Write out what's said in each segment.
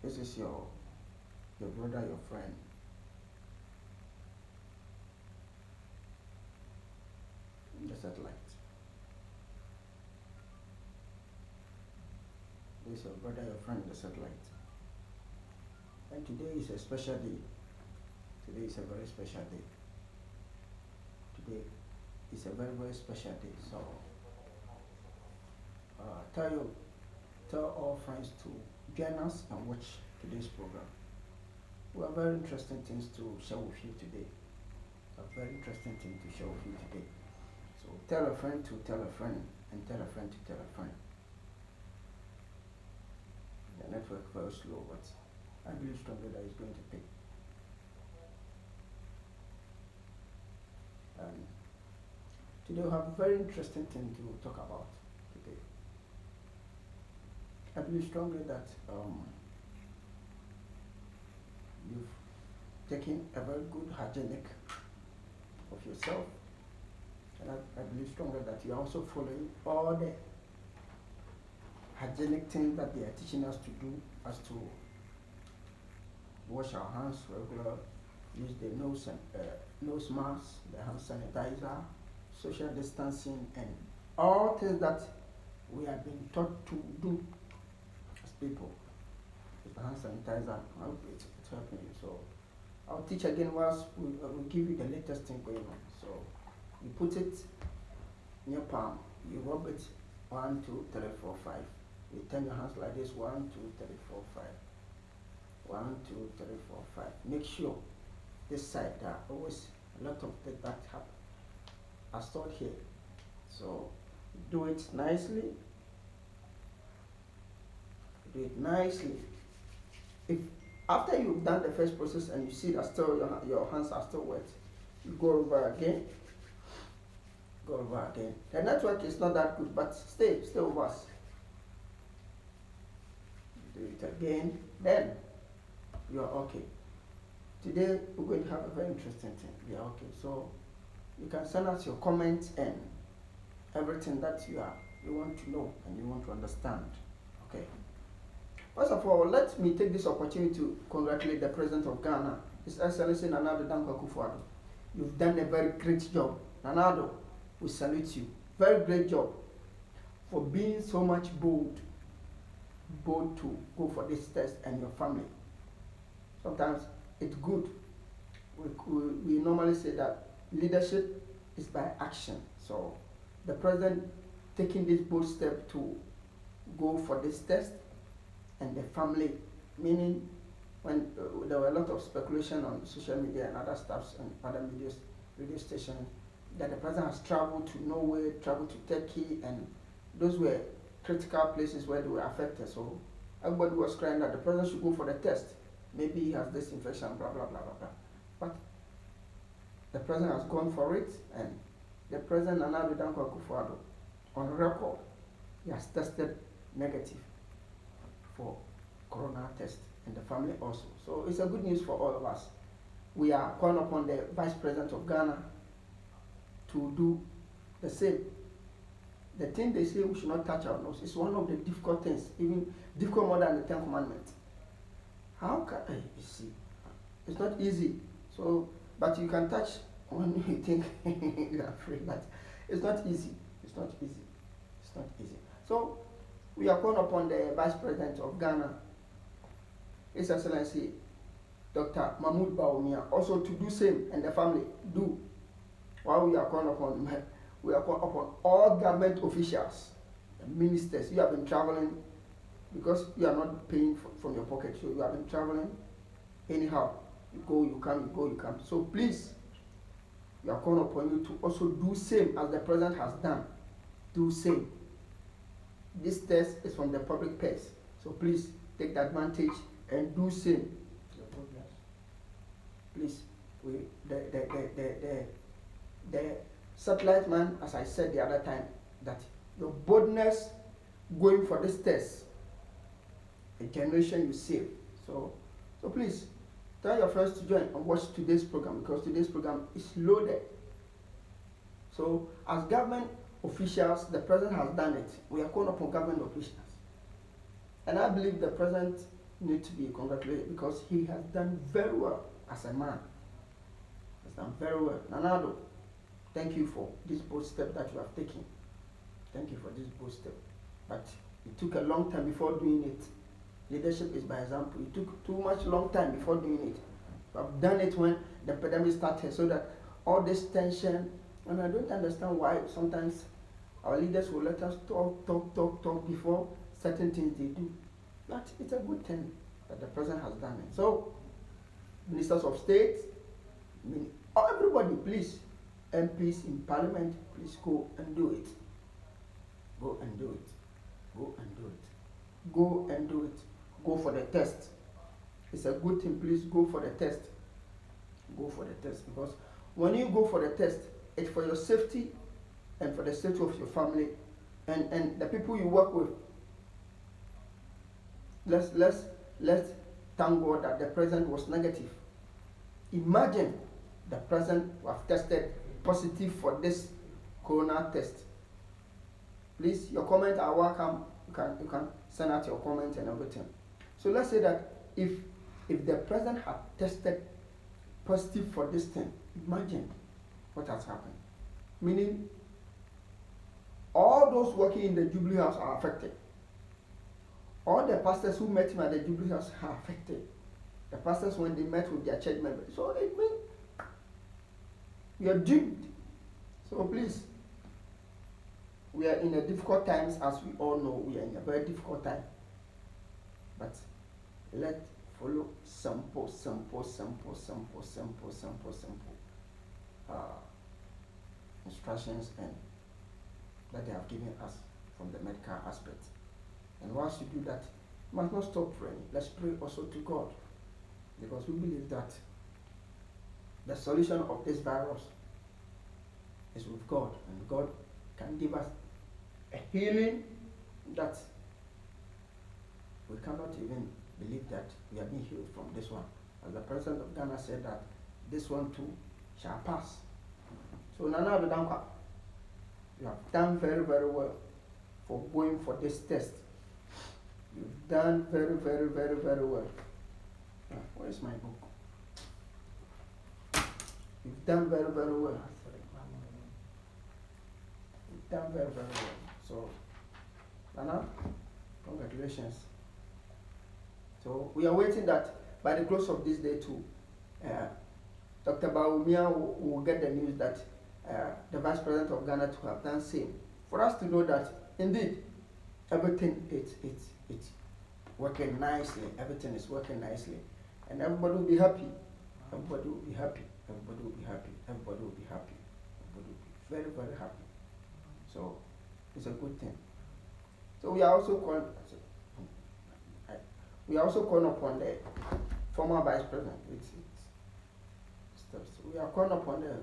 This is your brother, your friend. The satellite. This is your brother, your friend, the satellite. And today is a special day. Today is a very special day. Today is a very, very special day. So tell all friends to join us and watch today's program. We have very interesting things to share with you today. A very interesting thing to share with you today. So tell a friend to tell a friend and tell a friend to tell a friend. The network very slow, but I believe strongly that it's going to pick. And today we have a very interesting thing to talk about today. I believe strongly that you've taken a very good hygienic of yourself, and I believe strongly that you're also following all the hygienic things that they are teaching us to do, as to wash our hands regularly, use the nose mask, the hand sanitizer, social distancing, and all things that we have been taught to do as people. With the hand sanitizer, I hope it's helping you. So I'll teach again whilst we'll give you the latest thing going on. So you put it in your palm, you rub it 1, 2, 3, 4, 5. You turn your hands like this 1, 2, 3, 4, 5. 1, 2, 3, 4, 5. Make sure this side there are always a lot of things that are stored here. So do it nicely. Do it nicely. If after you've done the first process and you see that still your hands are still wet, you go over again. Go over again. The network is not that good, but stay with us. Do it again, then you are okay. Today we're going to have a very interesting thing. We are okay. So you can send us your comments and everything that you want to know and you want to understand. Okay. First of all, let me take this opportunity to congratulate the President of Ghana, His Excellency Nana Addo. You've done a very great job. Nana, we salute you. Very great job for being so much bold to go for this test and your family. Sometimes it's good. We normally say that leadership is by action. So the president taking this bold step to go for this test, and the family, meaning when there were a lot of speculation on social media and other stuffs and other radio stations, that the president has traveled to Norway, traveled to Turkey, and those were critical places where they were affected. So everybody was crying that the president should go for the test. Maybe he has this infection, blah, blah, blah, blah, blah. But the president has gone for it, and the president, Nana Addo, on record, he has tested negative for corona test, and the family also. So it's a good news for all of us. We are calling upon the Vice President of Ghana to do the same. The thing they say we should not touch our nose is one of the difficult things, even difficult more than the 10 Commandments. How can you see? It's not easy. So, but you can touch when you think you are free. But it's not easy. It's not easy. It's not easy. So we are calling upon the Vice President of Ghana, His Excellency Dr. Mahmoud Bawumia, also to do same, and the family do. While we are calling upon all government officials, ministers. You have been traveling because you are not paying from your pocket, so you have been traveling anyhow. You go, you come, you go, you come. So please, we are calling upon you to also do same as the president has done. Do same. This test is from the public purse, so please take the advantage and do same. Please, the satellite man, as I said the other time, that your boldness going for this test, a generation you save. So please tell your friends to join and watch today's program, because today's program is loaded. So as government officials, the president has done it. We are calling upon government officials, and I believe the president need to be congratulated because he has done very well as a man. He has done very well. Nanado, thank you for this bold step that you have taken. Thank you for this bold step. But it took a long time before doing it. Leadership is by example. It took too much long time before doing it. I've done it when the pandemic started, so that all this tension, and I don't understand why sometimes our leaders will let us talk before certain things they do. But it's a good thing that the president has done it. So, ministers of state, everybody, please, MPs in parliament, please go and do it. Go and do it. Go and do it. Go and do it. Go for the test. It's a good thing, please go for the test. Go for the test, because when you go for the test, it's for your safety and for the safety of your family and the people you work with. Let's thank God that the president was negative. Imagine the president who have tested positive for this corona test. Please, your comments are welcome. You can send out your comments and everything. So let's say that if the president had tested positive for this thing, imagine what has happened. Meaning, all those working in the Jubilee House are affected. All the pastors who met him at the Jubilee House are affected. The pastors, when they met with their church members. So it means we are doomed. So please, we are in a difficult times, as we all know. We are in a very difficult time. But let's follow simple instructions and that they have given us from the medical aspect. And once you do that, you must not stop praying. Let's pray also to God, because we believe that the solution of this virus is with God, and God can give us a healing that we cannot even believe that we are being healed from this one. As the president of Ghana said that this one too shall pass. So Nana Adodankwa, you have done very, very well for going for this test. You've done very, very, very, very well. Where's my book? You've done very, very well. You've done very, very well. So, Nana, congratulations. So we are waiting that by the close of this day too, Dr. Bawumia will get the news that the Vice President of Ghana to have done same. For us to know that indeed everything it's working nicely, everything is working nicely, and everybody will be happy. Everybody will be happy. Everybody will be happy. Everybody will be happy. Everybody will be very, very happy. So it's a good thing. So we are also calling upon the former Vice President. We are calling upon the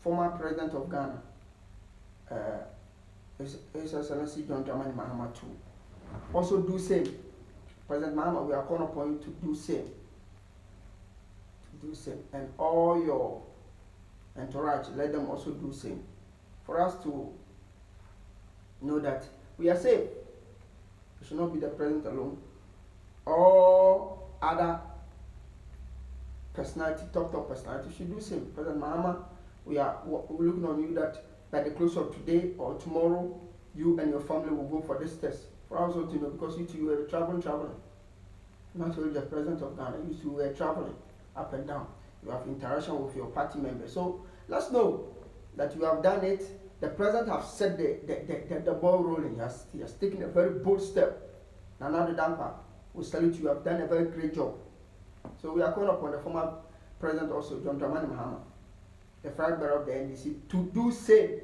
former President of Ghana, His Excellency John Dramani Mahama too. Also do same. President Mahama, we are calling upon you to do same. Do same. And all your entourage, let them also do same. For us to know that we are safe. We should not be the president alone. All other personality, top personality should do same. President Mahama, we're looking on you that by the close of today or tomorrow, you and your family will go for this test. For us also to know, because you were traveling. Not only the president of Ghana, you were traveling up and down. You have interaction with your party members. So let's know that you have done it. The president has set the ball rolling. He has taken a very bold step. Nana Adodankwa, we salute you. Have done a very great job. So we are calling upon the former president also, John Dramani Mahama, the flag bearer of the NDC, to do same.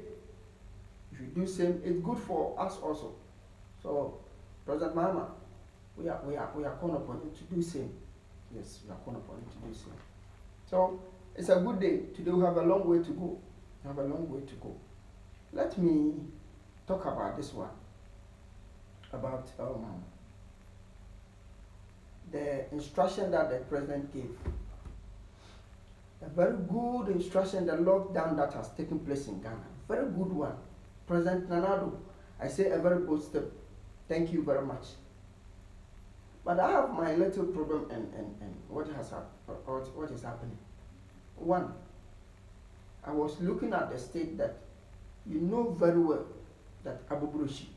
If you do same, it's good for us also. So, President Mahama, we are calling upon you to do same. Yes, we are calling upon you to do same. So it's a good day. Today we have a long way to go. Let me talk about this one. About the instruction that the president gave. A very good instruction, the lockdown that has taken place in Ghana. Very good one. President Nanado, I say a very good step. Thank you very much. But I have my little problem and what what is happening. One, I was looking at the state that you know very well that Abubrushi,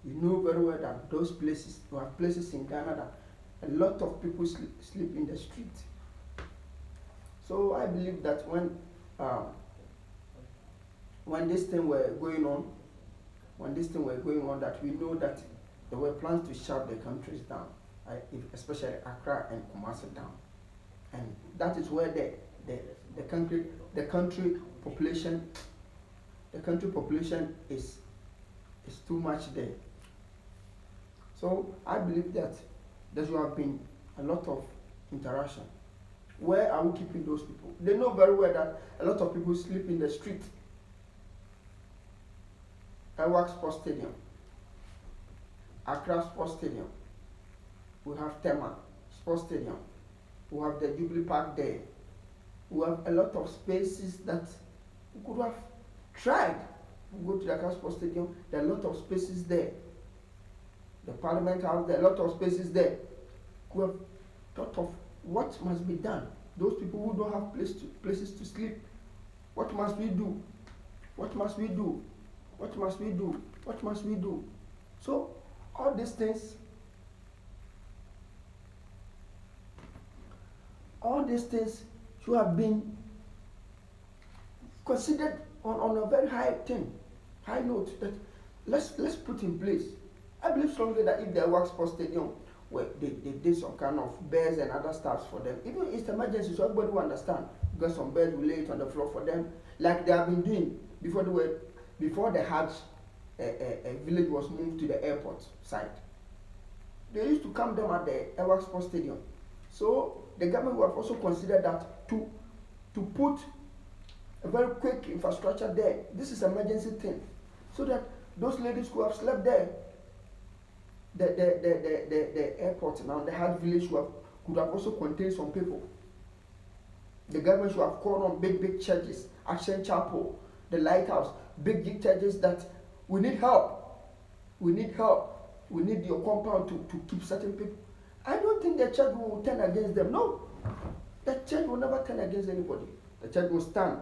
you know very well that those places, you have places in Ghana that a lot of people sleep in the street. So I believe that when this thing were going on, that we know that there were plans to shut the countries down, especially Accra and Kumasi down, and that is where the country population is too much there. So I believe that there should have been a lot of interaction. Where are we keeping those people? They know very well that a lot of people sleep in the street. Ewak Sports Stadium, Accra Sports Stadium, we have Tema Sports Stadium, we have the Jubilee Park there. We have a lot of spaces that we could have tried. We go to the Accra Sports Stadium, there are a lot of spaces there. The Parliament House, there are a lot of spaces there. We have thought of what must be done. Those people who don't have places to sleep, what must we do? What must we do? What must we do? What must we do? So all these things should have been considered on a very high note that let's put in place. I believe strongly that if the Ewak Sports Stadium where they did some kind of beds and other stuff for them, even it's emergency, so everybody will understand. Because some beds will lay it on the floor for them, like they have been doing before the Hajj a village was moved to the airport site. They used to camp them at the Ewak Sports Stadium. So the government will have also considered that to put a very quick infrastructure there. This is an emergency thing, so that those ladies who have slept there, the airport now, the Hajj village could have also contained some people. The government should have called on big churches, Action Chapel, the Lighthouse, big churches that we need help. We need your compound to keep certain people. I don't think the church will turn against them. No, the church will never turn against anybody. The church will stand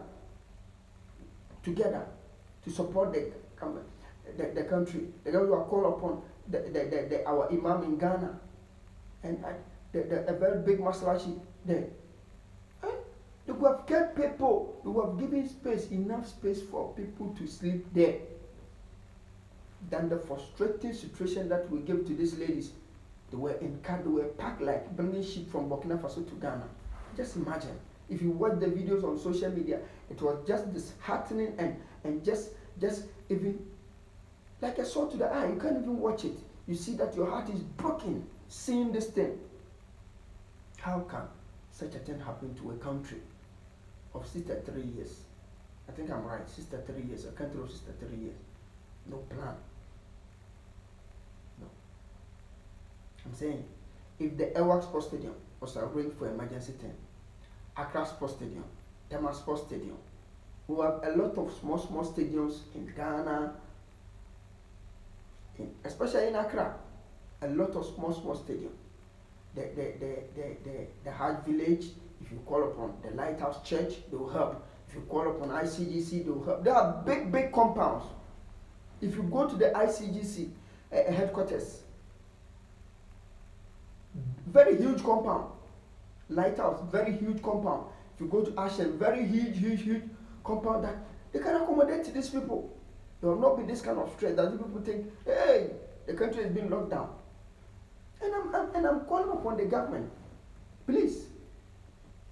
together to support the country. The government will call upon our Imam in Ghana and a very big Masalachi there. And they would have kept people, they would have given enough space for people to sleep there than the frustrating situation that we gave to these ladies. They were in car, they were packed like bringing ship from Burkina Faso to Ghana. Just imagine. If you watch the videos on social media, it was just disheartening and just even like a sword to the eye. You can't even watch it. You see that your heart is broken seeing this thing. How can such a thing happen to a country of 63 years? I think I'm right, 63 years, a country of 63 years. No plan. No. I'm saying, if the Ewak Sports Stadium was arranged for emergency thing, Accra Sports Stadium, Tema Sports Stadium, we have a lot of small stadiums in Ghana, especially in Accra, a lot of small stadiums. The Hajj village, if you call upon the Lighthouse Church, they will help. If you call upon ICGC, they will help. There are big compounds. If you go to the ICGC headquarters, very huge compound. Lighthouse, very huge compound. If you go to Ashen, very huge compound that they can accommodate these people. There will not be this kind of stress that people think, hey, the country is being locked down. And I'm calling upon the government. Please,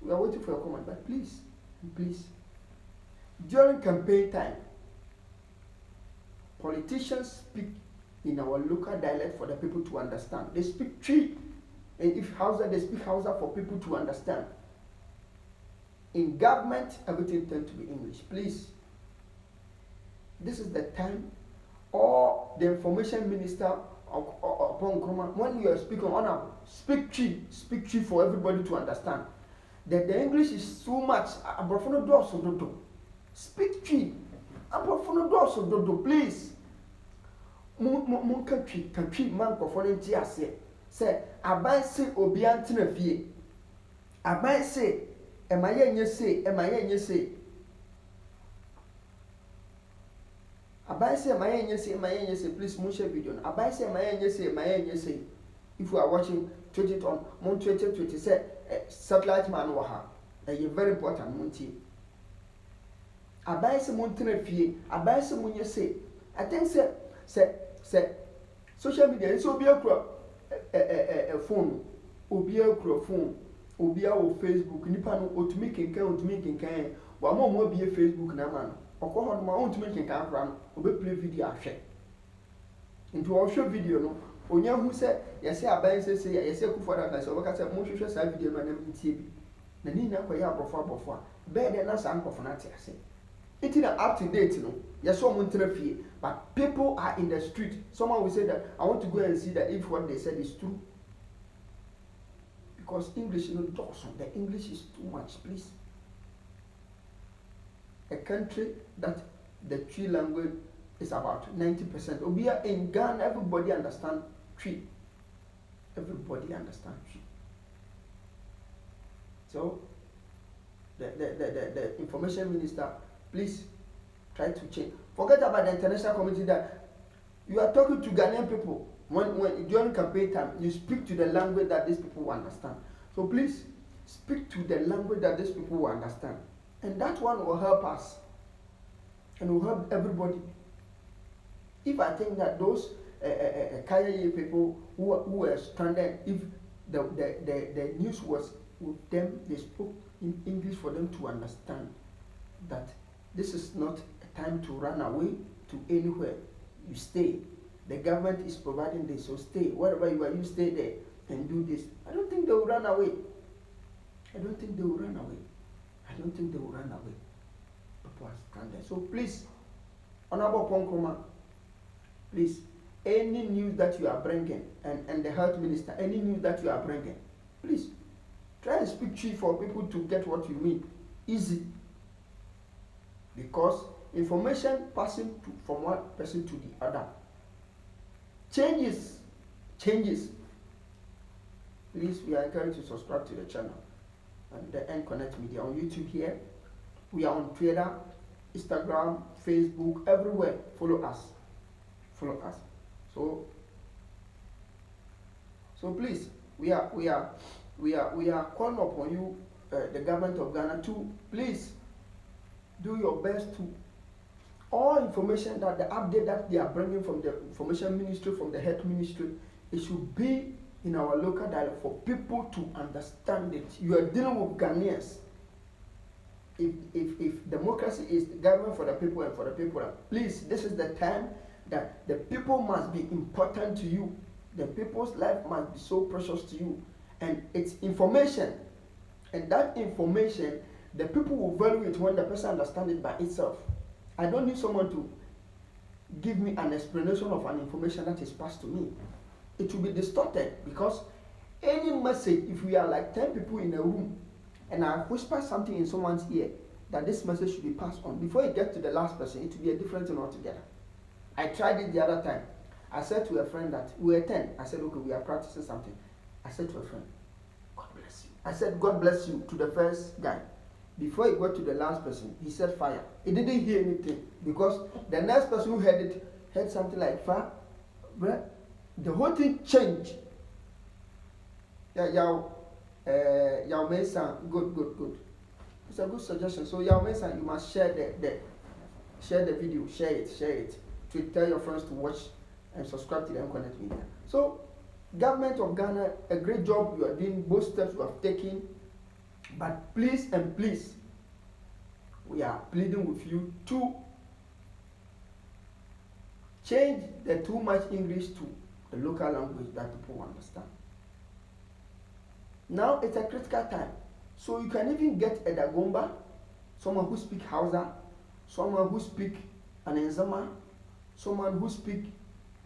we are waiting for your comment, but please, during campaign time, politicians speak in our local dialect for the people to understand. They speak Twi, and if Hausa, they speak Hausa for people to understand. In government, everything tends to be English. Please, this is the time, or the information minister upon Nkrumah, when you are speaking on speak Twi for everybody to understand. The English is too much. Speak Twi. Please. Country man for volunteers. Say aban se obi antena fie. Aban se ema yenye se, ema yenye se. Aban se ema yenye se, ema yenye se. Please mo share video. Aban se ema yenye se, ema yenye se. If you are watching, tweet it on mon Twitter say satellite man wa ha. Very important monty. Aban se mon tena fie, aban se munye se. I think say social media is obi akura phone, obi akura phone, obi awo Facebook, nipa no otumi kenkan, wa mo bi Facebook na ma no. Okọ ho no ma otumi kenkan akura no, obi play video ahwe. Nti o hwe video no, onya hu se yesi aban se yesi akufo da ka se obi ka se mo hwehwe sa video no na mtie bi. Na ni na kwaye abofo a, be de na sa nkofo na te ase. It is up to date, no. Yes, someone fee, but people are in the street. Someone will say that I want to go and see that if what they said is true. Because English, the English is too much, please. A country that the Twi language is about 90%. Obia in Ghana, everybody understand Twi. Everybody understand Twi. So the information minister, please try to change. Forget about the international community that you are talking to Ghanaian people. When during campaign time, you speak to the language that these people will understand. So please speak to the language that these people will understand, and that one will help us, and will help everybody. If I think that those Kaya people who were stranded, if the news was with them, they spoke in English for them to understand that this is not a time to run away to anywhere. You stay. The government is providing this, so stay. Wherever you are, you stay there and do this. I don't think they will run away. I don't think they will run away. I don't think they will run away. People are stranded. So please, Honorable Ponkoma, please, any news that you are bringing, and the health minister, any news that you are bringing, please, try and speak Twi for people to get what you mean. Easy. Because information passing from one person to the other changes. Please, we are encouraged to subscribe to the channel and the N-Connect Media on YouTube here. We are on Twitter, Instagram, Facebook, everywhere. Follow us. So please, we are calling upon you, the government of Ghana, to please do your best to all information that the update that they are bringing from the information ministry, from the health ministry, it should be in our local dialect for people to understand it. You are dealing with Ghanaians. If democracy is the government for the people and for the people, please, this is the time that the people must be important to you. The people's life must be so precious to you. And it's information. And that information, the people will value it when the person understands it by itself. I don't need someone to give me an explanation of an information that is passed to me. It will be distorted, because any message, if we are like 10 people in a room and I whisper something in someone's ear, that this message should be passed on, before it gets to the last person, it will be a different thing altogether. I tried it the other time. I said to a friend that we were 10. I said, okay, we are practicing something. I said to a friend, God bless you. I said, God bless you to the first guy. Before it got to the last person, he said fire. He didn't hear anything, because the next person who heard it heard something like fire. The whole thing changed. Yao Mesa, good. It's a good suggestion. So Yao Mesa, you must share the video, share it to tell your friends to watch and subscribe to the N-Connect Media. So, government of Ghana, a great job you are doing, both steps you have taken. But please, we are pleading with you to change the too much English to the local language that people understand. Now it's a critical time. So you can even get a Dagomba, someone who speaks Hausa, someone who speaks Anenzama, someone who speaks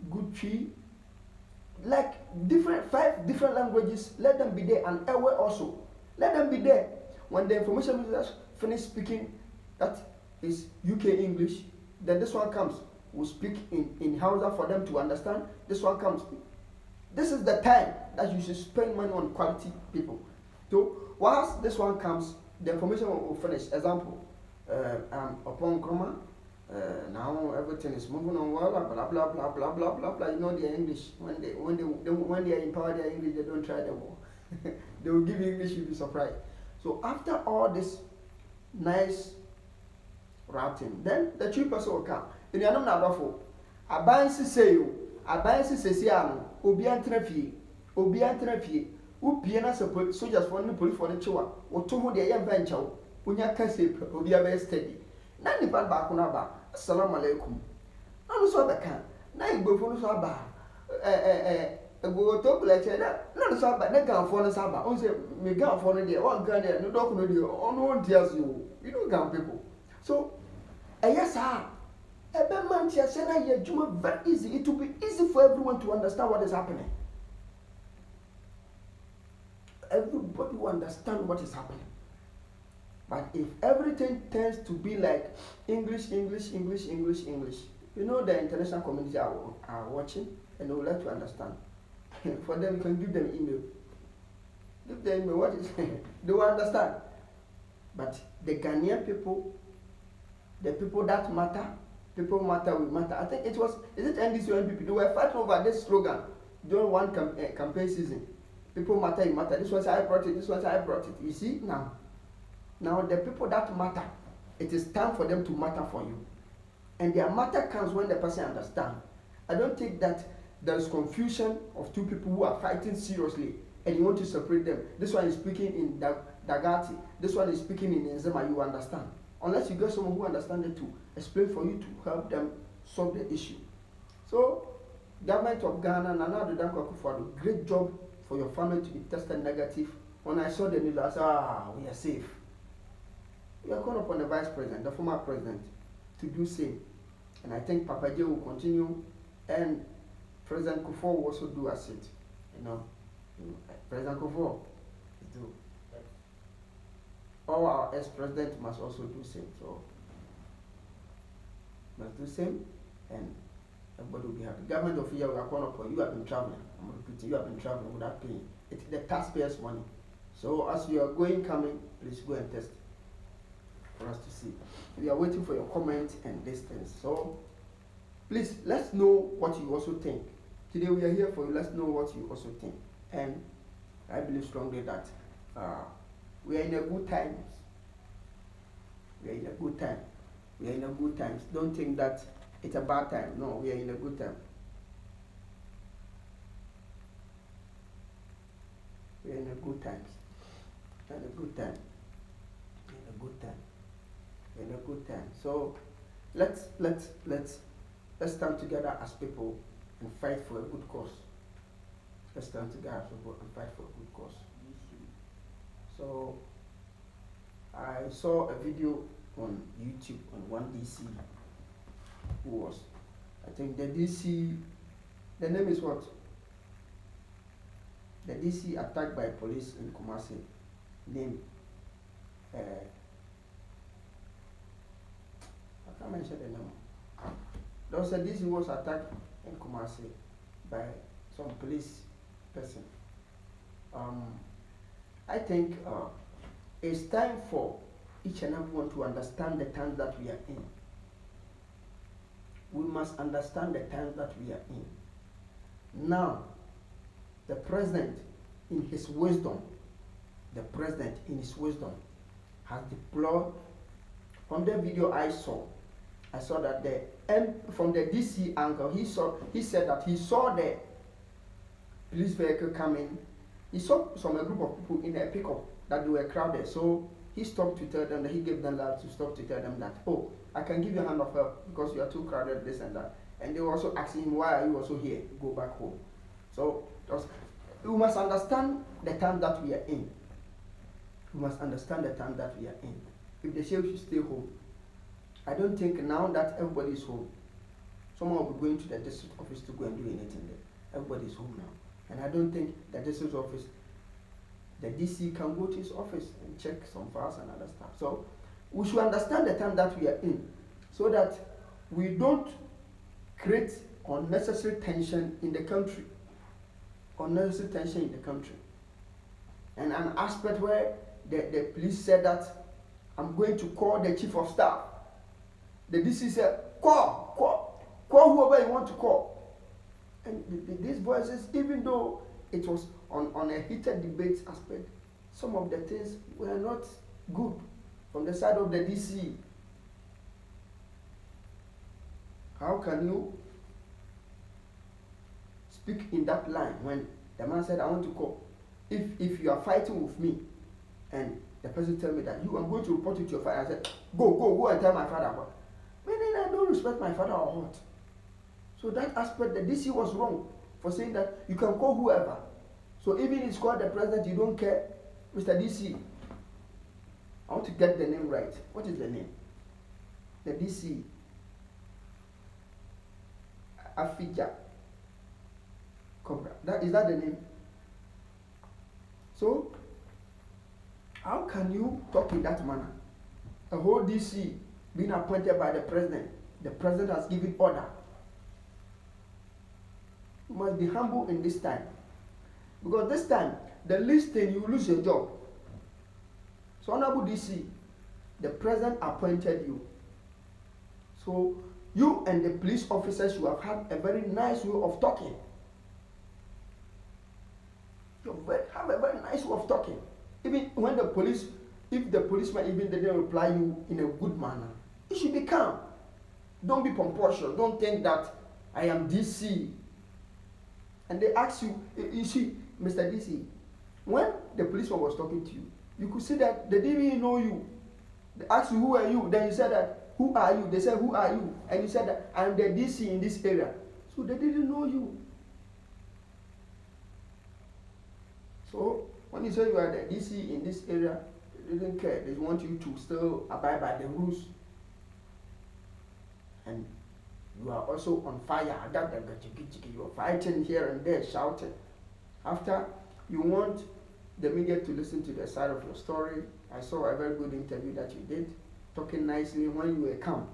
good Twi, like 5 different languages. Let them be there, and Ewe also. Let them be there. When the information ministers finish speaking, that is UK English, then this one comes. We'll speak in Hausa for them to understand. This one comes. This is the time. that you should spend money on quality people. So once this one comes, the information will finish. Example, upon comma, now everything is moving on well, blah blah blah blah blah blah blah. You know their English. When they are empowered their English, they don't try them all. They will give you English, you'll be surprised. So after all this nice routing, then the true person will come. In your name, aban sise yo, aban sise ano, obi antena fie, obi antena fie. Upie na support soldiers for the police for the chewa. Oto ho de yɛ venture wo. Unya kase obi abe steady. Na nipa ba ko na ba. Assalamu alaikum. Na no so abeka. Na igbofo no so aba. Ego to pleche na no so aba. Na ganfo no so aba. On say me ganfo no de, o gan de no dok no de, on won tears you. You know gan people. So yes sir. Ebe man tia say na ye adwuma very easy. It will be easy for everyone to understand what is happening. Everybody will understand what is happening. But if everything tends to be like English, you know the international community are watching and they would like to understand. For them, you can give them email. Give them email, what is they will understand. But the Ghanaian people, the people that matter, people matter will matter. I think is it NDC or NPP? They were fighting over this slogan during one campaign season. People matter, you matter. This was I brought it, this was I brought it. You see, now the people that matter, it is time for them to matter for you. And their matter comes when the person understands. I don't think that there is confusion of two people who are fighting seriously and you want to separate them. This one is speaking in Dagati, this one is speaking in Nzema, you understand. Unless you get someone who understands it to explain for you to help them solve the issue. So, government of Ghana, Nana Addo Dankwa Akufo-Addo, great job for your family to be tested negative. When I saw the news, I said, we are safe. We are calling upon the vice president, the former president, to do same. And I think Papa J will continue, and President Kufuor will also do as it. You know, President Kufuor do. All our ex-president must also do same. So must do same, and everybody will be happy. Government of India, we are calling upon you. Have been traveling. I'm repeating, you have been traveling without paying. It's the taxpayers' money. So as you are coming, please go and test for us to see. We are waiting for your comments and these things. So please let's know what you also think. Today we are here for you. Let's know what you also think. And I believe strongly that we are in a good time. We are in a good time. We are in a good times. Don't think that it's a bad time. No, we are in a good time. We are in a good times. We are in a good time. We are in a good time. We are in a good time. So let's stand together as people and fight for a good cause. Let's stand together as people and fight for a good cause. So I saw a video on YouTube on one DC who was, I think the DC, the name is what? The DC attacked by police in Kumasi, name, I can't mention the name. There was a DC was attacked in Kumasi by some police person. I think it's time for each and everyone to understand the times that we are in. We must understand the times that we are in. Now, the president in his wisdom has deployed, from the video I saw that from the DC angle, he said that he saw the police vehicle coming. He saw a group of people in a pickup that they were crowded. So he stopped to tell them that he gave them that to stop to tell them that, oh, I can give you a hand of help because you are too crowded, this and that. And they were also asking him, why are you also here? Go back home. So we must understand the time that we are in. We must understand the time that we are in. If they say we should stay home, I don't think now that everybody is home, someone will be going to the district office to go and do anything there. Everybody is home now. And I don't think the district office, the DC can go to his office and check some files and other stuff. So we should understand the time that we are in so that we don't create unnecessary tension in the country. unnecessary tension in the country. And an aspect where the police said that I'm going to call the chief of staff. The DC said, call whoever you want to call. And these voices, even though it was on a heated debate aspect, some of the things were not good from the side of the DC. How can you speak in that line when the man said, I want to call? If you are fighting with me and the person tell me that I'm going to report it to your father, I said, go and tell my father what? Meaning I don't respect my father or what? So that aspect, the DC was wrong for saying that you can call whoever. So even if it's called the president, you don't care, Mr. DC. I want to get the name right. What is the name? The DC. Afija Cobra. Is that the name? So, how can you talk in that manner? A whole DC being appointed by the president has given order. You must be humble in this time. Because this time, the least thing, you lose your job. So, Honorable DC, the president appointed you. So, you and the police officers, you have had a very nice way of talking. You have a very nice way of talking. Even when if the policeman even didn't reply you in a good manner, you should be calm. Don't be pompous. Don't think that I am DC. And they ask you, you see, Mr. DC, when the policeman was talking to you, you could see that they didn't even know you. They asked you, who are you? Then you said that, who are you? They said, who are you? And you said that, I'm the DC in this area. So they didn't know you. So when you say you are the DC in this area, they didn't care. They want you to still abide by the rules. And you are also on fire. You are fighting here and there, shouting. After you want the media to listen to the side of your story, I saw a very good interview that you did, talking nicely when you were calm.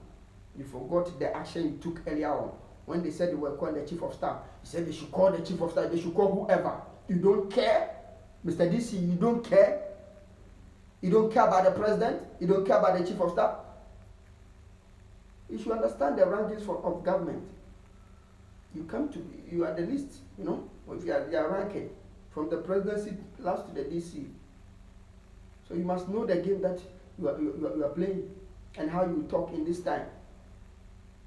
You forgot the action you took earlier on. When they said they were calling the chief of staff, you said they should call the chief of staff, they should call whoever. You don't care, Mr. DC, you don't care. You don't care about the president, you don't care about the chief of staff. You should understand the rankings of government. You are the least, if you are ranking from the presidency last to the DC. So you must know the game that you are playing and how you talk in this time.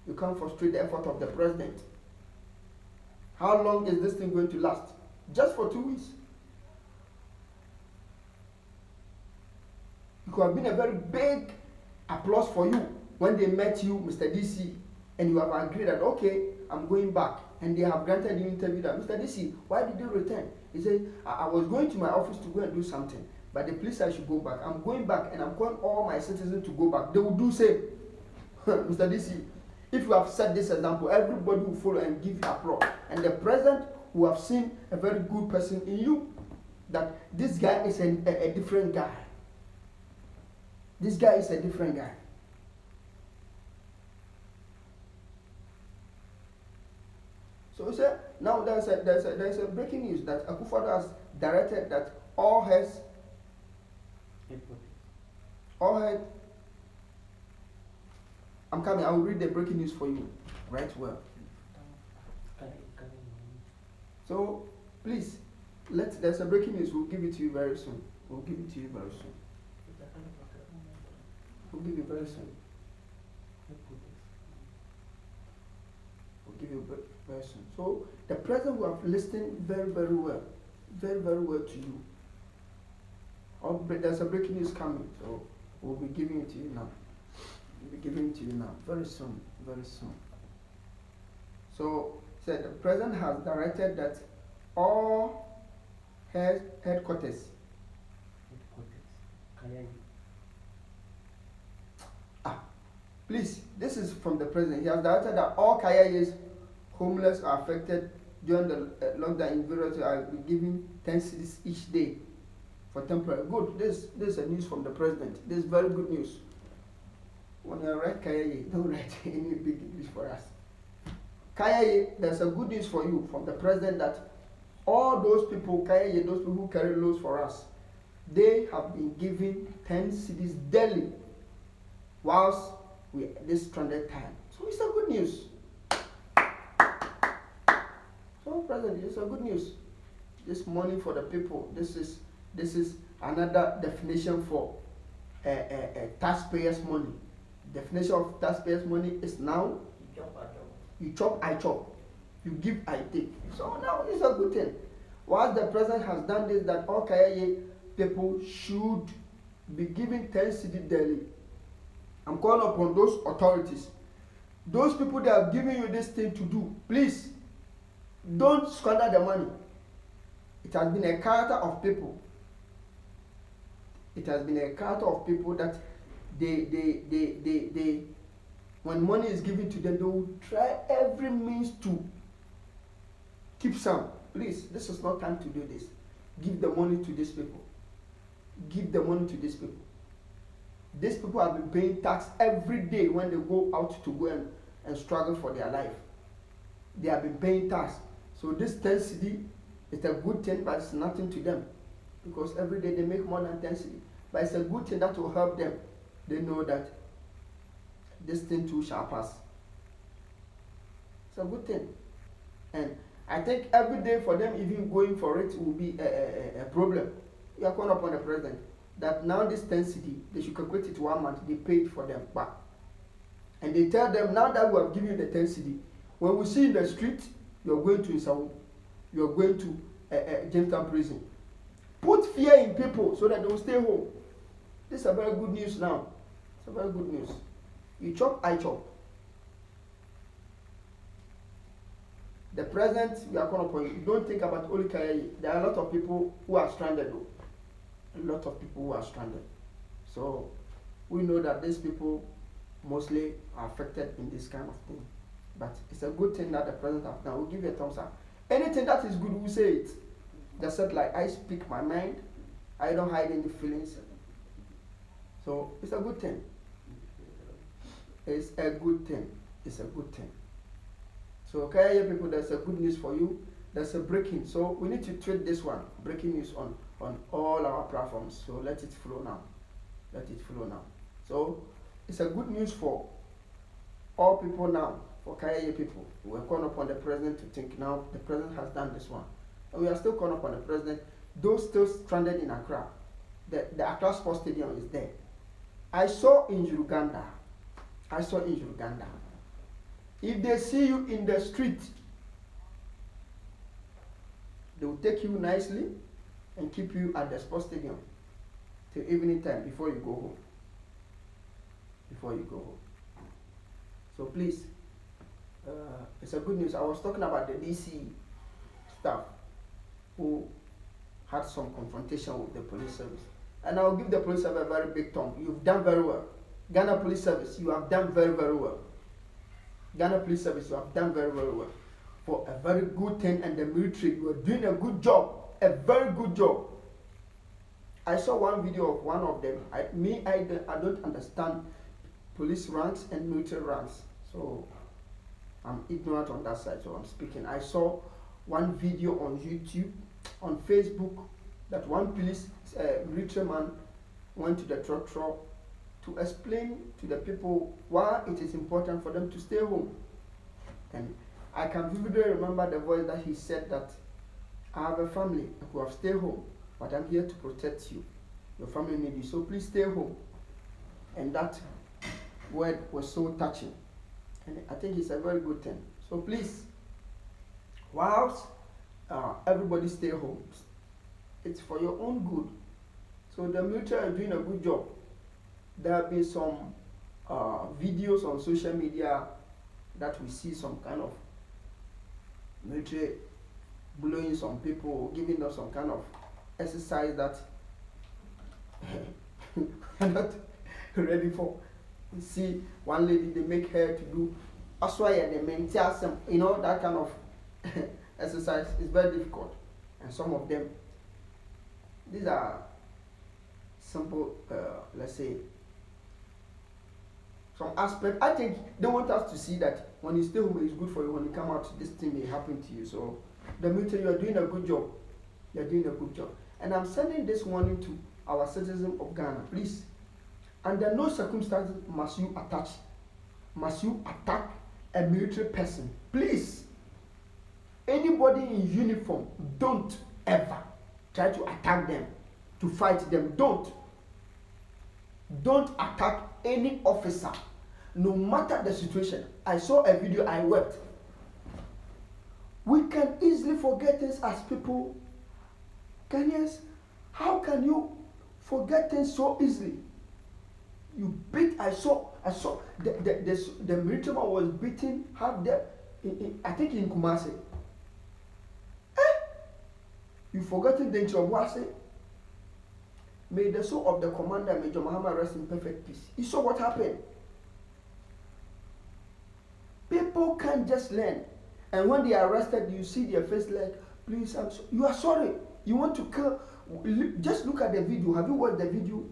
You can't frustrate the effort of the president. How long is this thing going to last? Just for 2 weeks. It could have been a very big applause for you when they met you, Mr. DC, and you have agreed that, okay, I'm going back. And they have granted you interview that, Mr. DC, why did you return? He said, I was going to my office to go and do something, but the police said I should go back. I'm going back and I'm calling all my citizens to go back. They will do same. Mr. DC, if you have set this example, everybody will follow and give you applause. And the president will have seen a very good person in you, that this guy is a different guy. This guy is a different guy. So now there's a breaking news that Akufo-Addo has directed that all heads. I'm coming. I will read the breaking news for you. Right well. So please, there's a breaking news. We'll give it to you very soon. We'll give it to you very soon. We'll give you very soon. We'll give you very soon. So the president will have listened very, very well. Very, very well to you. There's a breaking news coming, so we'll be giving it to you now. We'll be giving it to you now. Very soon. Very soon. So the president has directed that all headquarters. Please, this is from the president. He has directed that all Kayaye's homeless are affected during the lockdown in various are given 10 cedis each day for temporary. Good. This is a news from the president. This is very good news. When you write Kayaye, don't write any big English for us. Kayaye, there's a good news for you from the president that All those people, those people who carry loads for us, they have been given 10 cities daily whilst we this stranded time. So it's a good news. So President, it's a good news. This money for the people. This is another definition for taxpayers' money. Definition of taxpayers' money is now you chop, I chop. You give, I take. So now it's a good thing. Whilst the president has done this, that all Kaya people should be given 10 cedi daily. I'm calling upon those authorities. Those people that have given you this thing to do, please don't squander the money. It has been a character of people. It has been a character of people that they when money is given to them, they will try every means to keep some. Please, this is not time to do this. Give the money to these people. Give the money to these people. These people have been paying tax every day when they go out to go and struggle for their life. They have been paying tax. So this 10 cedi is a good thing, but it's nothing to them. Because every day they make more than 10 cedi. But it's a good thing that will help them. They know that this thing too shall pass. It's a good thing. And I think every day for them even going for it will be a problem. You are calling upon the president that now this 10 cedi, they should calculate it 1 month, they paid for them back. And they tell them, now that we have given you the 10 cedi, when we see in the street, you are going to Isao, you are going to Jamestown prison. Put fear in people so that they will stay home. This is a very good news now. It's a very good news. You chop, I chop. The present we are calling upon you. Don't think about only Kaya. There are a lot of people who are stranded though. A lot of people who are stranded. So we know that these people mostly are affected in this kind of thing. But it's a good thing that the president has done. We'll give you a thumbs up. Anything that is good, we say it. Just said like I speak my mind. I don't hide any feelings. So it's a good thing. It's a good thing. It's a good thing. So okay, people, there's a good news for you. There's a breaking. So we need to treat this one, breaking news on all our platforms. So let it flow now. Let it flow now. So it's a good news for all people now, for Kaya people. We're calling upon the president to think now the president has done this one. And we are still calling upon the president. Those still stranded in Accra. The Accra Sports Stadium is there. I saw in Uganda. If they see you in the street, they will take you nicely and keep you at the sports stadium till evening time before you go home. So please, it's a good news. I was talking about the DC staff who had some confrontation with the police service. And I will give the police service a very big thumb. You've done very well. Ghana Police Service, you have done very, very well. Ghana Police Service, you have done very, very well. For a very good thing, and the military, you are doing a good job. A very good job. I saw one video of one of them. I don't understand police ranks and military ranks. So I'm ignorant on that side, so I'm speaking. I saw one video on YouTube, on Facebook, that one police military man went to the truck to explain to the people why it is important for them to stay home. And I can vividly remember the voice that he said that I have a family who have stayed home, but I'm here to protect you. Your family need you, so please stay home. And that word was so touching. And I think it's a very good thing. So please, whilst everybody stay home, it's for your own good. So the military are doing a good job. There have been some videos on social media that we see some kind of military blowing some people, giving them some kind of exercise that I'm not ready for. You see one lady, they make her to do aswaya, they maintain some, that kind of exercise is very difficult. And some of them, these are simple, let's say, some aspect. I think they want us to see that when you stay home, it's good for you. When you come out, this thing may happen to you. So the military, you are doing a good job. You are doing a good job. And I'm sending this warning to our citizens of Ghana. Please, under no circumstances must you attack a military person. Please, anybody in uniform, don't ever try to attack them, to fight them. Don't attack any officer, no matter the situation. I saw a video, I wept. We can easily forget things as people. Kenyans, how can you forget things so easily? You beat, I saw the military man was beating half the, I think in Kumasi. You forgotten the Nchobwase? May the soul of the commander, Major Muhammad, rest in perfect peace. You saw what happened. People can't just learn. And when they are arrested, you see their face like, please, you are sorry. You want to kill. Just look at the video. Have you watched the video?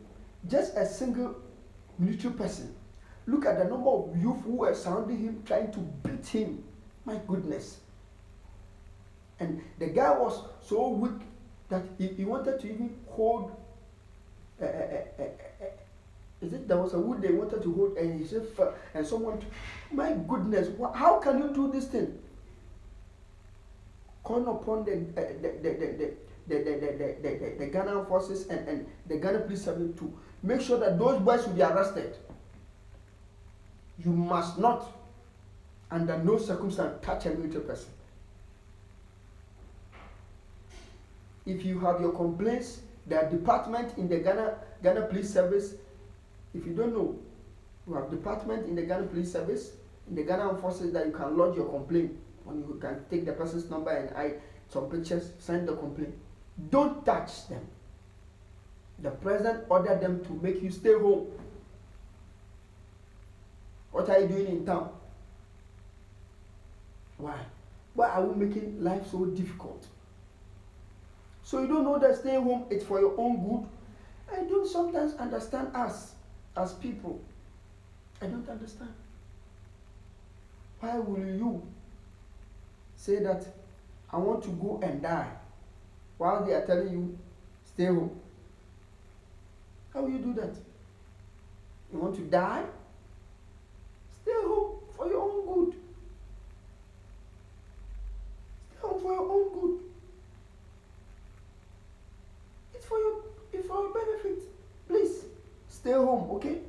Just a single military person. Look at the number of youth who were surrounding him, trying to beat him. My goodness. And the guy was so weak that he wanted to even hold. There was a wood they wanted to hold, and he said, and someone, my goodness, how can you do this thing? Call upon the Ghana forces and the Ghana police service to make sure that those boys will be arrested. You must not, under no circumstance, touch a military person. If you have your complaints, there are departments in the Ghana Police Service. If you don't know, you have department in the Ghana Police Service, in the Ghana Armed Forces, that you can lodge your complaint. When you can take the person's number and some pictures, send the complaint. Don't touch them. The president ordered them to make you stay home. What are you doing in town? Why? Why are we making life so difficult? So you don't know that staying home is for your own good? I don't sometimes understand us as people. I don't understand. Why will you say that I want to go and die while they are telling you stay home? How will you do that? You want to die? Stay home for your own good. Stay home for your own good. It's for your benefit. Please stay home, okay?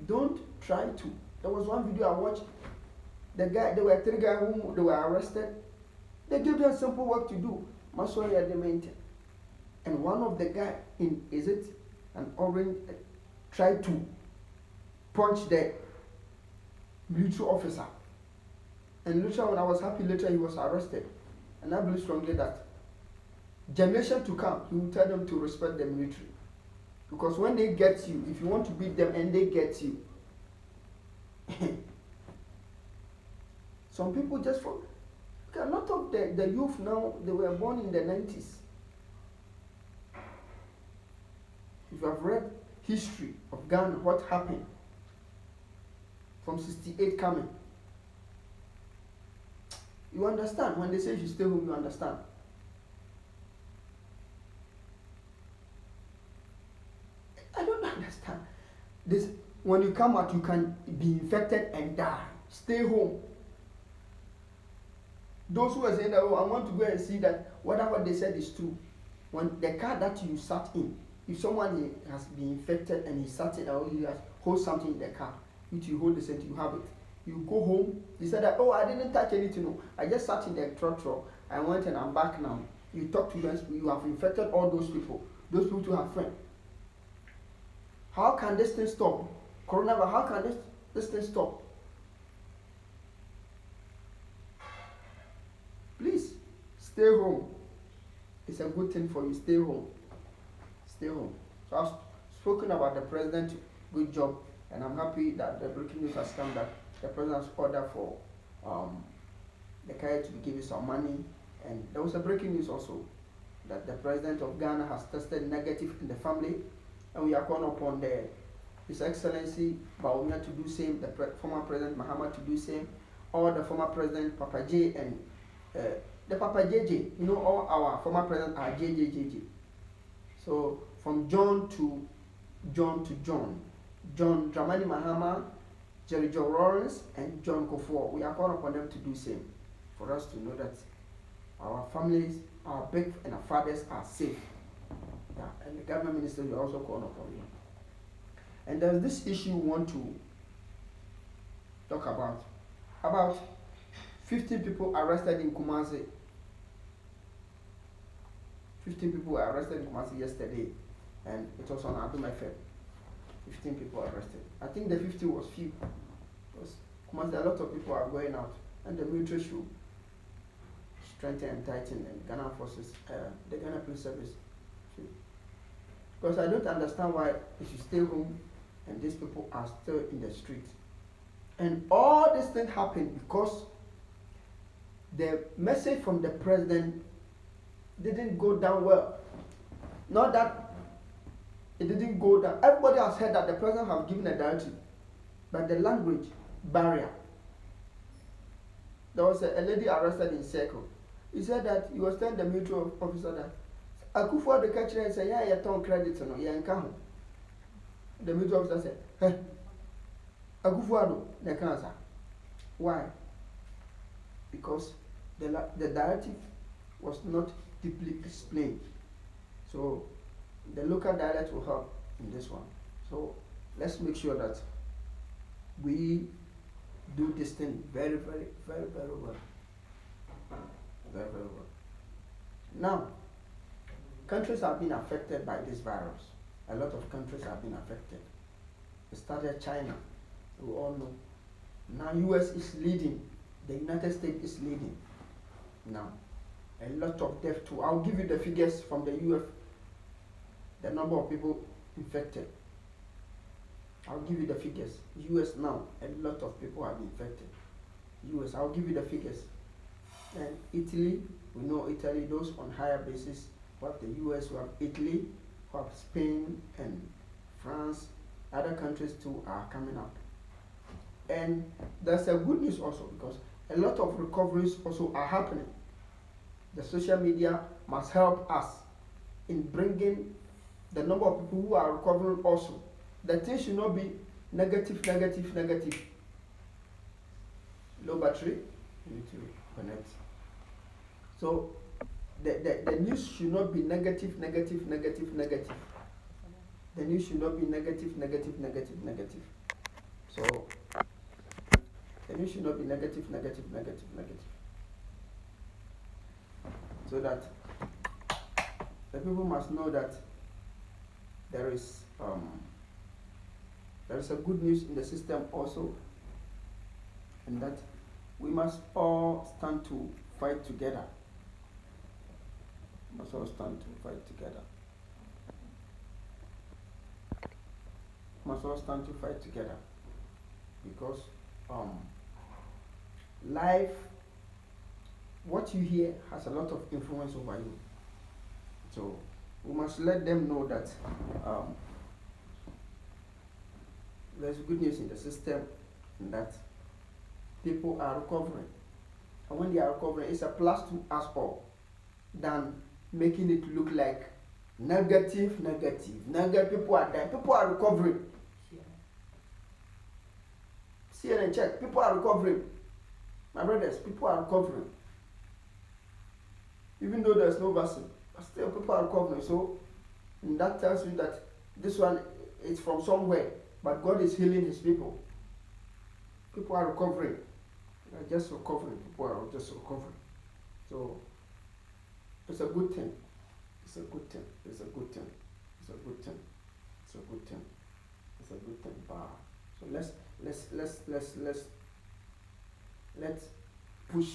Don't try to. There was one video I watched. There were 3 guys whom they were arrested. They gave them simple work to do. Masoya Demente. And one of the guy in an orange tried to punch the military officer. And later, when I was happy, later he was arrested. And I believe strongly that generation to come, he will tell them to respect the military. Because when they get you, if you want to beat them and they get you, some people just for a lot of the youth now, they were born in the 90s. If you have read history of Ghana, what happened from 68 coming, you understand. When they say you stay home, you understand. I don't understand. This, when you come out, you can be infected and die. Stay home. Those who are saying that, oh, I want to go and see that whatever they said is true. When the car that you sat in, if someone has been infected and he sat in, or he has hold something in the car, which you hold the same, you have it. You go home. He said that, oh, I didn't touch anything. No, I just sat in the trotro. I went and I'm back now. You talk to them. You have infected all those people. Those people to have friends. How can this thing stop? Coronavirus. How can this thing stop? Please stay home. It's a good thing for you. Stay home. Stay home. So I've spoken about the president. Good job, and I'm happy that the breaking news has come that the president's order for the carrier to be given some money, and there was a breaking news also that the president of Ghana has tested negative in the family, and we are calling upon His Excellency Bawumia to do same, the former President Mahama to do same. all the former president, Papa J and the Papa JJ, all our former presidents are JJJJ. So from John to John to John, John Dramani Mahama, Jerry Joe Lawrence, and John Kofor. We are calling upon them to do same, for us to know that our families, our big and our fathers are safe. Yeah, and the government ministers will also call upon you. And there's this issue we want to talk about. About 15 people arrested in Kumasi. 15 people were arrested in Kumasi yesterday, and it was on Adum FM. 15 people arrested. I think the 50 was few. Because Kumasi, a lot of people are going out, and the military should strengthen and tighten, and Ghana forces, the Ghana Police Service should. Because I don't understand why they should stay home and these people are still in the street. And all this thing happened because the message from the president didn't go down well. Not that it didn't go down. Everybody has heard that the president has given a directive, but the language barrier. There was a lady arrested in Circle. He said that he was telling the military officer that Akufo the catcher and said, yeah, you turn credit no, yeah, and the military officer said, hey, Akufo the cancer. Why? Because the directive was not deeply explained. So the local dialect will help in this one. So let's make sure that we do this thing very, very, very, very well. Very, very well. Now, countries have been affected by this virus. A lot of countries have been affected. It started China, we all know. Now US is leading. The United States is leading. Now, a lot of death too. I'll give you the figures from the UF, the number of people infected. I'll give you the figures. US now, a lot of people have been infected. US, I'll give you the figures. And Italy, we know Italy, those on higher basis. We have the US, we have Italy, we have Spain and France. Other countries too are coming up. And there's a good news also because a lot of recoveries also are happening. The social media must help us in bringing the number of people who are recovering also. The thing should not be negative, negative, negative. Low battery, you need to connect. So the news should not be negative, negative, negative, negative. The news should not be negative, negative, negative, negative. So the news should not be negative, negative, negative, negative. So that the people must know that there is a good news in the system also, and that we must all stand to fight together. We must all stand to fight together. We must all stand to fight together because life, what you hear has a lot of influence over you. So we must let them know that there's good news in the system and that people are recovering. And when they are recovering, it's a plus to us all than making it look like negative. People are dying. People are recovering. See and check. People are recovering. My brothers, people are recovering. Even though there's no vaccine, but still people are recovering. So that tells you that this one is from somewhere, but God is healing his people. People are recovering. They are just recovering. People are just recovering. So it's a good thing. It's a good thing. It's a good thing. It's a good thing. It's a good thing. It's a good thing. So let's push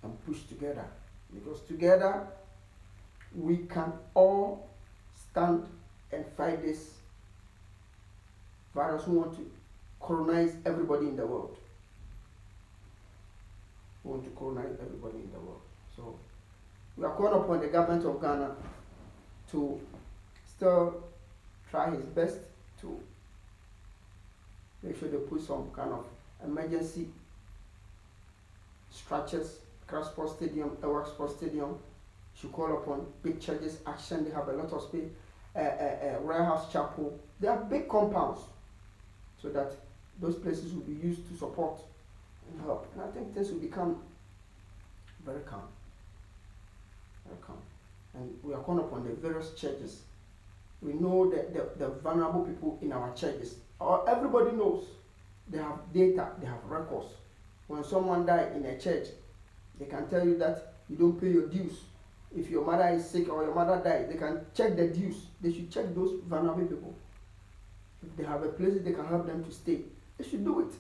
and push together, because together we can all stand and fight this virus who want to colonize everybody in the world. We want to colonize everybody in the world. So we are calling upon the government of Ghana to still try his best to make sure they put some kind of emergency structures, Accra Sports Stadium, Ewak Sports Stadium, should call upon big churches, Action, they have a lot of space, Royal House Chapel, they have big compounds, so that those places will be used to support and help. And I think things will become very calm. Very calm. And we are calling upon the various churches. We know that the vulnerable people in our churches, or everybody knows, they have data, they have records. When someone dies in a church, they can tell you that you don't pay your dues. If your mother is sick or your mother died, they can check the dues. They should check those vulnerable people. If they have a place they can help them to stay, they should do it.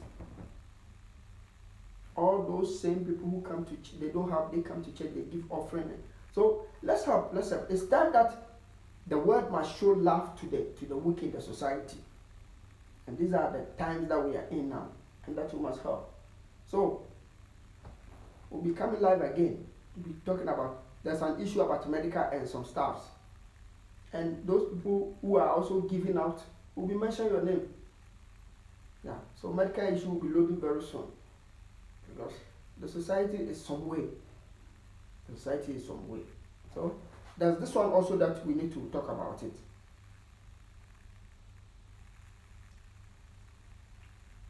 All those same people who come to church, they come to church, they give offering. So let's help. It's time that the world must show love to the weak in the society. And these are the times that we are in now, and that we must help. So we'll be coming live again. We'll be talking about, there's an issue about medical and some staffs. And those people who are also giving out, will be mentioning your name. Yeah, so medical issue will be loading very soon. Because the society is some way. The society is some way. So there's this one also that we need to talk about it.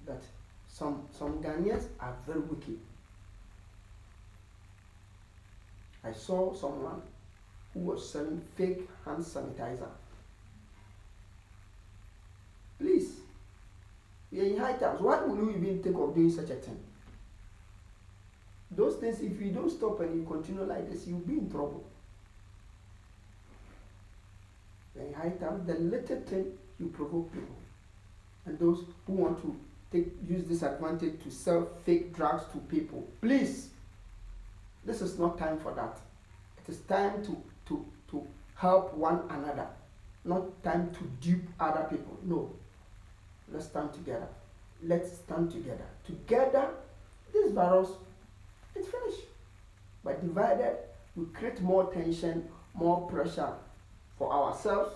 That some Ghanaians are very wicked. I saw someone who was selling fake hand sanitizer. Please, we are in high times. Why will you even think of doing such a thing? Those things, if you don't stop and you continue like this, you'll be in trouble. We are in high times. The little thing, you provoke people. And those who want to use this advantage to sell fake drugs to people, please, this is not time for that. It is time to help one another, not time to dupe other people. No. Let's stand together. Let's stand together. Together, this virus is finished. But divided, we create more tension, more pressure for ourselves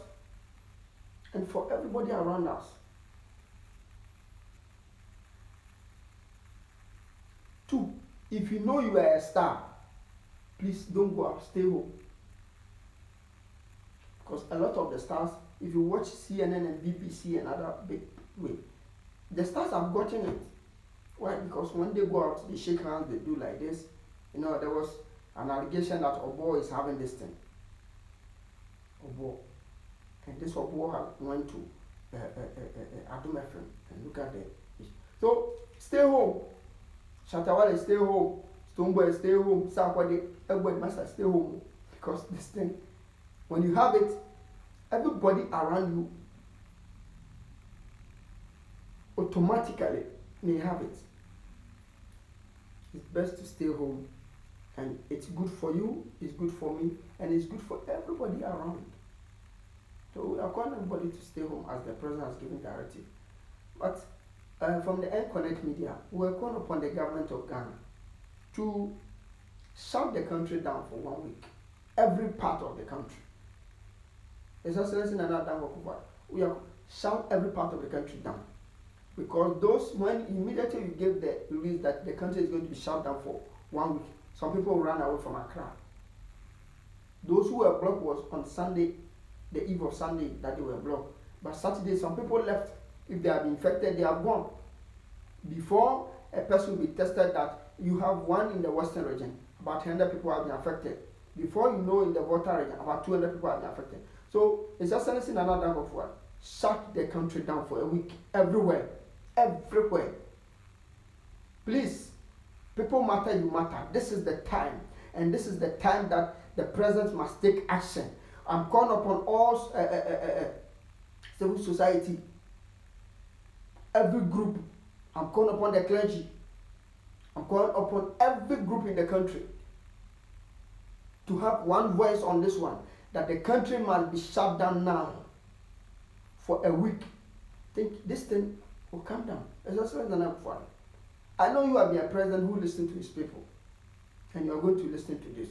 and for everybody around us. Two, if you know you are a star, please don't go out, stay home. Because a lot of the stars, if you watch CNN and BBC and other big way, the stars have gotten it. Why? Because when they go out, they shake hands, they do like this. You know, there was an allegation that Obo is having this thing. Obo. And this Obo went to Adum FM and look at the. So, stay home. Shatawale, stay home. Stoneboy, stay home. Sakwade, everybody must stay home. Because this thing, when you have it, everybody around you automatically may have it. It's best to stay home, and it's good for you, it's good for me, and it's good for everybody around. So we are calling everybody to stay home as the president has given directive. But from the Ainoo-Kwagyan media, we are calling upon the government of Ghana to shut the country down for 1 week. Every part of the country. It's just in another we are shut every part of the country down. Because those, when immediately you give the release that the country is going to be shut down for 1 week, some people ran away from Accra. Those who were blocked was on Sunday, the eve of Sunday, that they were blocked. But Saturday, some people left. If they have been infected, they have gone. Before a person will be tested that you have one in the western region, about 100 people have been affected. Before you know, in the water region, about 200 people have been affected. So it's just in another of what? Shut the country down for a week, everywhere. Everywhere. Please, people matter, you matter. This is the time. And this is the time that the president must take action. I'm calling upon all civil society, every group. I'm calling upon the clergy. I'm calling upon every group in the country to have one voice on this one, that the country must be shut down now for a week. Think this thing will come down. It's also enough for it. I know you have been a president who listens to his people, and you are going to listen to this.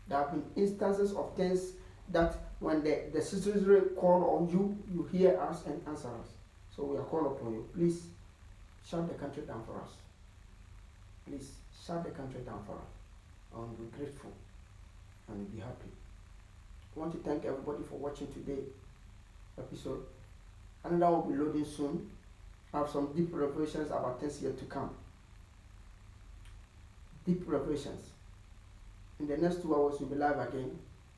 There have been instances of things that when the citizenry call on you, you hear us and answer us. So we are calling upon you. Please shut the country down for us. Please shut the country down for us. And we'll be grateful and we'll be happy. I want to thank everybody for watching today's episode. Another one will be loading soon. I have some deep revelations about things yet to come. Deep revelations. In the next 2 hours, we'll be live again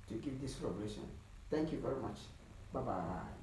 to give this revelation. Thank you very much. Bye bye.